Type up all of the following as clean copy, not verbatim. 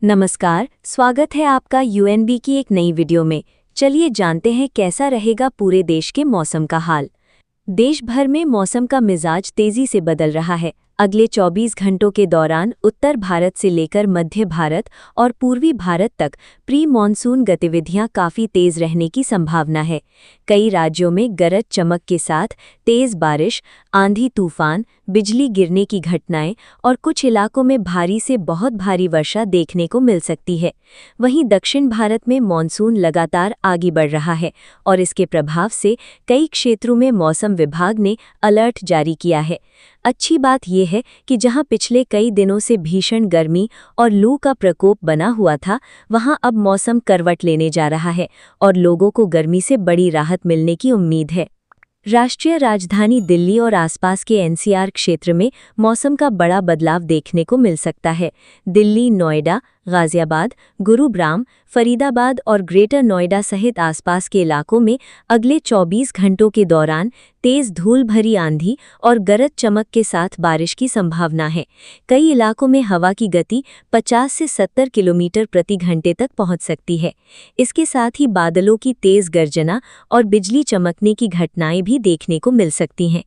नमस्कार, स्वागत है आपका यूएनबी की एक नई वीडियो में। चलिए जानते हैं कैसा रहेगा पूरे देश के मौसम का हाल। देश भर में मौसम का मिजाज तेजी से बदल रहा है। अगले 24 घंटों के दौरान उत्तर भारत से लेकर मध्य भारत और पूर्वी भारत तक प्री मानसून गतिविधियां काफ़ी तेज रहने की संभावना है। कई राज्यों में गरज चमक के साथ तेज बारिश, आंधी तूफान, बिजली गिरने की घटनाएं और कुछ इलाकों में भारी से बहुत भारी वर्षा देखने को मिल सकती है। वहीं दक्षिण भारत में मानसून लगातार आगे बढ़ रहा है और इसके प्रभाव से कई क्षेत्रों में मौसम विभाग ने अलर्ट जारी किया है। अच्छी बात यह है कि जहां पिछले कई दिनों से भीषण गर्मी और लू का प्रकोप बना हुआ था, वहां अब मौसम करवट लेने जा रहा है और लोगों को गर्मी से बड़ी राहत मिलने की उम्मीद है। राष्ट्रीय राजधानी दिल्ली और आसपास के एनसीआर क्षेत्र में मौसम का बड़ा बदलाव देखने को मिल सकता है। दिल्ली, नोएडा, गाजियाबाद, गुरुग्राम, फरीदाबाद और ग्रेटर नोएडा सहित आसपास के इलाकों में अगले 24 घंटों के दौरान तेज धूल भरी आंधी और गरज चमक के साथ बारिश की संभावना है। कई इलाकों में हवा की गति 50 से 70 किलोमीटर प्रति घंटे तक पहुंच सकती है। इसके साथ ही बादलों की तेज गर्जना और बिजली चमकने की घटनाएं भी देखने को मिल सकती हैं।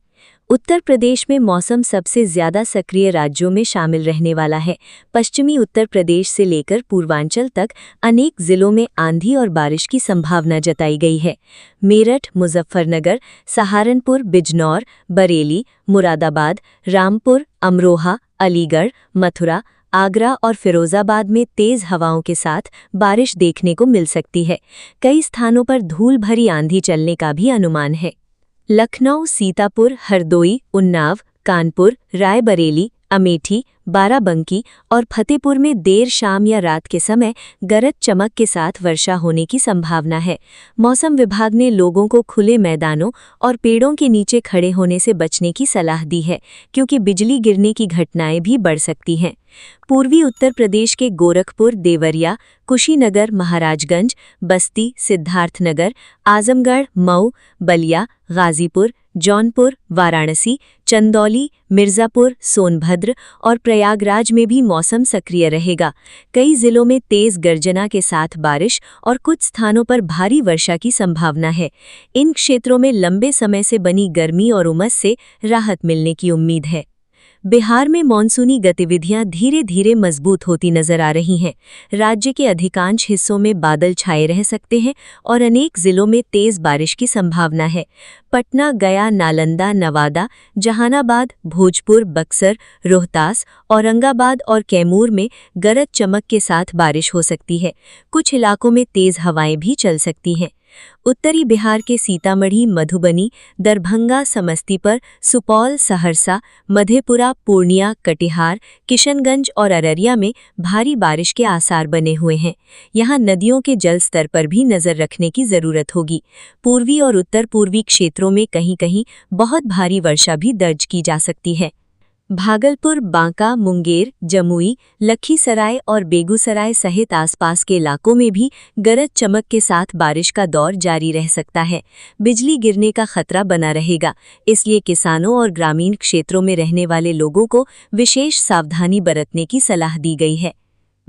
उत्तर प्रदेश में मौसम सबसे ज्यादा सक्रिय राज्यों में शामिल रहने वाला है। पश्चिमी उत्तर प्रदेश से लेकर पूर्वांचल तक अनेक जिलों में आंधी और बारिश की संभावना जताई गई है। मेरठ, मुजफ्फरनगर, सहारनपुर, बिजनौर, बरेली, मुरादाबाद, रामपुर, अमरोहा, अलीगढ़, मथुरा, आगरा और फिरोजाबाद में तेज हवाओं के साथ बारिश देखने को मिल सकती है। कई स्थानों पर धूल भरी आंधी चलने का भी अनुमान है। लखनऊ, सीतापुर, हरदोई, उन्नाव, कानपुर, रायबरेली, अमेठी, बाराबंकी और फतेहपुर में देर शाम या रात के समय गरज चमक के साथ वर्षा होने की संभावना है। मौसम विभाग ने लोगों को खुले मैदानों और पेड़ों के नीचे खड़े होने से बचने की सलाह दी है, क्योंकि बिजली गिरने की घटनाएं भी बढ़ सकती हैं। पूर्वी उत्तर प्रदेश के गोरखपुर, देवरिया, कुशीनगर, महाराजगंज, बस्ती, सिद्धार्थनगर, आजमगढ़, मऊ, बलिया, गाजीपुर, जौनपुर, वाराणसी, चंदौली, मिर्जापुर, सोनभद्र और प्रयागराज में भी मौसम सक्रिय रहेगा। कई जिलों में तेज गर्जना के साथ बारिश और कुछ स्थानों पर भारी वर्षा की संभावना है। इन क्षेत्रों में लंबे समय से बनी गर्मी और उमस से राहत मिलने की उम्मीद है। बिहार में मानसूनी गतिविधियां धीरे धीरे मजबूत होती नजर आ रही हैं। राज्य के अधिकांश हिस्सों में बादल छाए रह सकते हैं और अनेक जिलों में तेज बारिश की संभावना है। पटना, गया, नालंदा, नवादा, जहानाबाद, भोजपुर, बक्सर, रोहतास, औरंगाबाद और कैमूर में गरज चमक के साथ बारिश हो सकती है। कुछ इलाकों में तेज हवाएं भी चल सकती हैं। उत्तरी बिहार के सीतामढ़ी, मधुबनी, दरभंगा, समस्तीपुर, सुपौल, सहरसा, मधेपुरा, पूर्णिया, कटिहार, किशनगंज और अररिया में भारी बारिश के आसार बने हुए हैं। यहाँ नदियों के जल स्तर पर भी नजर रखने की जरूरत होगी। पूर्वी और उत्तर पूर्वी क्षेत्रों में कहीं-कहीं बहुत भारी वर्षा भी दर्ज की जा सकती है। भागलपुर, बांका, मुंगेर, जमुई, लखीसराय और बेगूसराय सहित आसपास के इलाकों में भी गरज चमक के साथ बारिश का दौर जारी रह सकता है। बिजली गिरने का खतरा बना रहेगा, इसलिए किसानों और ग्रामीण क्षेत्रों में रहने वाले लोगों को विशेष सावधानी बरतने की सलाह दी गई है।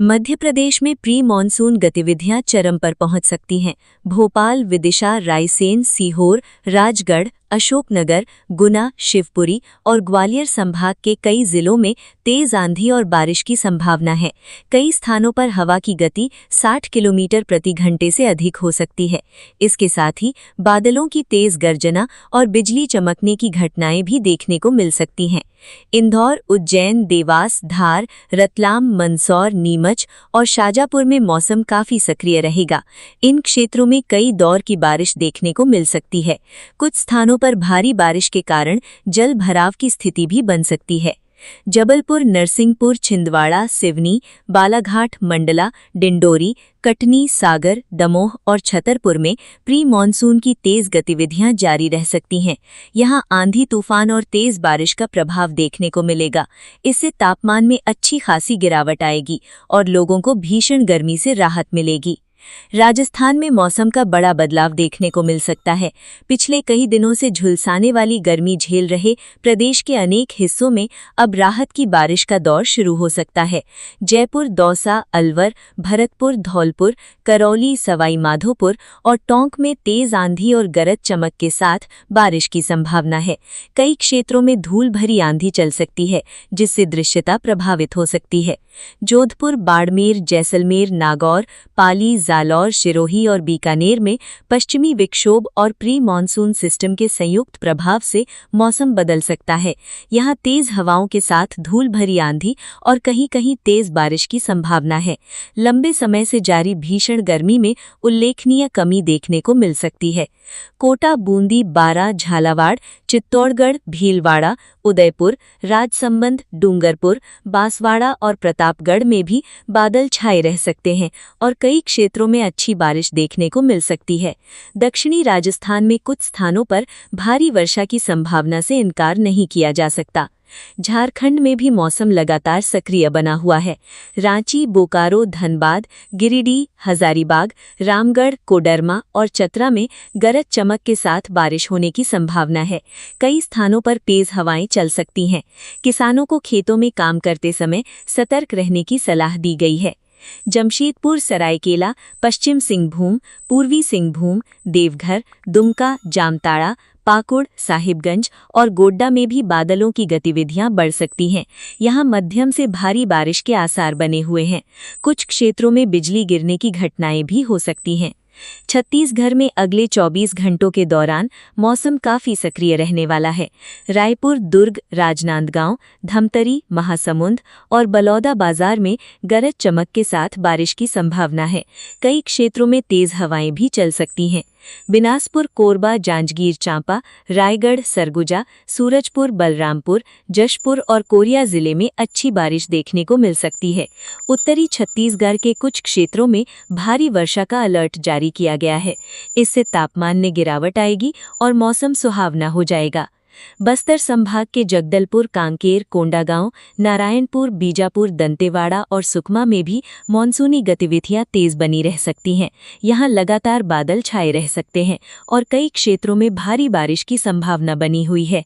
मध्य प्रदेश में प्री मानसून गतिविधियां चरम पर पहुंच सकती हैं। भोपाल, विदिशा, रायसेन, सीहोर, राजगढ़, अशोकनगर, गुना, शिवपुरी और ग्वालियर संभाग के कई जिलों में तेज आंधी और बारिश की संभावना है। कई स्थानों पर हवा की गति 60 किलोमीटर प्रति घंटे से अधिक हो सकती है। इसके साथ ही बादलों की तेज गर्जना और बिजली चमकने की घटनाएं भी देखने को मिल सकती हैं। इंदौर, उज्जैन, देवास, धार, रतलाम, मंदसौर, नीमच और शाजापुर में मौसम काफी सक्रिय रहेगा। इन क्षेत्रों में कई दौर की बारिश देखने को मिल सकती है। कुछ स्थानों पर भारी बारिश के कारण जल भराव की स्थिति भी बन सकती है। जबलपुर, नरसिंहपुर, छिंदवाड़ा, सिवनी, बालाघाट, मंडला, डिंडोरी, कटनी, सागर, दमोह और छतरपुर में प्री मानसून की तेज गतिविधियां जारी रह सकती हैं। यहां आंधी तूफान और तेज बारिश का प्रभाव देखने को मिलेगा। इससे तापमान में अच्छी खासी गिरावट आएगी और लोगों को भीषण गर्मी से राहत मिलेगी। राजस्थान में मौसम का बड़ा बदलाव देखने को मिल सकता है। पिछले कई दिनों से झुलसाने वाली गर्मी झेल रहे प्रदेश के अनेक हिस्सों में अब राहत की बारिश का दौर शुरू हो सकता है। जयपुर, दौसा, अलवर, भरतपुर, धौलपुर, करौली, सवाई माधोपुर और टोंक में तेज आंधी और गरज चमक के साथ बारिश की संभावना है। कई क्षेत्रों में धूल भरी आंधी चल सकती है, जिससे दृश्यता प्रभावित हो सकती है। जोधपुर, बाड़मेर, जैसलमेर, नागौर, पाली, जालौर, सिरोही और बीकानेर में पश्चिमी विक्षोभ और प्री मानसून सिस्टम के संयुक्त प्रभाव से मौसम बदल सकता है। यहाँ तेज हवाओं के साथ धूल भरी आंधी और कहीं-कहीं तेज बारिश की संभावना है। लंबे समय से जारी भीषण गर्मी में उल्लेखनीय कमी देखने को मिल सकती है। कोटा, बूंदी, बारां, झालावाड़, चित्तौड़गढ़, भीलवाड़ा, उदयपुर, राजसमंद, डूंगरपुर, बांसवाड़ा और प्रतापगढ़ में भी बादल छाए रह सकते हैं और कई क्षेत्रों में अच्छी बारिश देखने को मिल सकती है। दक्षिणी राजस्थान में कुछ स्थानों पर भारी वर्षा की संभावना से इनकार नहीं किया जा सकता। झारखंड में भी मौसम लगातार सक्रिय बना हुआ है। रांची, बोकारो, धनबाद, गिरिडीह, हजारीबाग, रामगढ़, कोडरमा और चतरा में गरज चमक के साथ बारिश होने की संभावना है। कई स्थानों पर तेज हवाएं चल सकती हैं। किसानों को खेतों में काम करते समय सतर्क रहने की सलाह दी गई है। जमशेदपुर, सरायकेला, पश्चिम सिंहभूम, पूर्वी सिंहभूम, देवघर, दुमका, जामताड़ा, पाकुड़, साहिबगंज और गोड्डा में भी बादलों की गतिविधियां बढ़ सकती हैं। यहां मध्यम से भारी बारिश के आसार बने हुए हैं। कुछ क्षेत्रों में बिजली गिरने की घटनाएं भी हो सकती हैं। छत्तीसगढ़ में अगले 24 घंटों के दौरान मौसम काफी सक्रिय रहने वाला है। रायपुर, दुर्ग, राजनांदगांव, धमतरी, महासमुंद और बलौदाबाजार में गरज चमक के साथ बारिश की संभावना है। कई क्षेत्रों में तेज हवाएं भी चल सकती हैं। बिलासपुर, कोरबा, जांजगीर चांपा, रायगढ़, सरगुजा, सूरजपुर, बलरामपुर, जशपुर और कोरिया जिले में अच्छी बारिश देखने को मिल सकती है। उत्तरी छत्तीसगढ़ के कुछ क्षेत्रों में भारी वर्षा का अलर्ट जारी किया गया है। इससे तापमान में गिरावट आएगी और मौसम सुहावना हो जाएगा। बस्तर संभाग के जगदलपुर, कांकेर, कोंडागांव, नारायणपुर, बीजापुर, दंतेवाड़ा और सुकमा में भी मानसूनी गतिविधियां तेज बनी रह सकती हैं। यहां लगातार बादल छाए रह सकते हैं और कई क्षेत्रों में भारी बारिश की संभावना बनी हुई है।